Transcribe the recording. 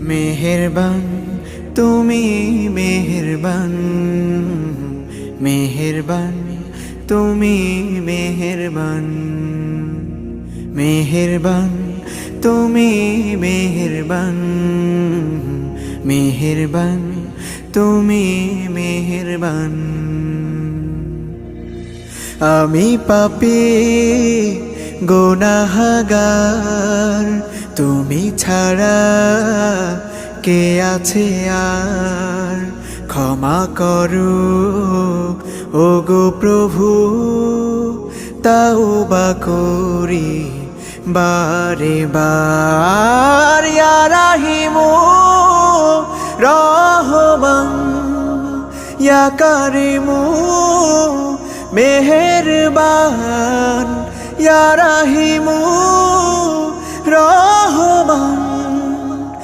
মেহেরবান তুমি মেহেরবান, মেহেরবান তুমি মেহেরবান, মেহেরবান তুমি মেহেরবান, মেহেরবান তুমি মেহেরবান। আমি পাপী গুনাহগার, তুমি ছাড়া কে আছে আর? ক্ষমা করো ওগো প্রভু, তাওবা করি বারে বার। ইয়া রাহিমু রহমান, ইয়া কারিমু মেহেরবান, ইয়া রাহিমু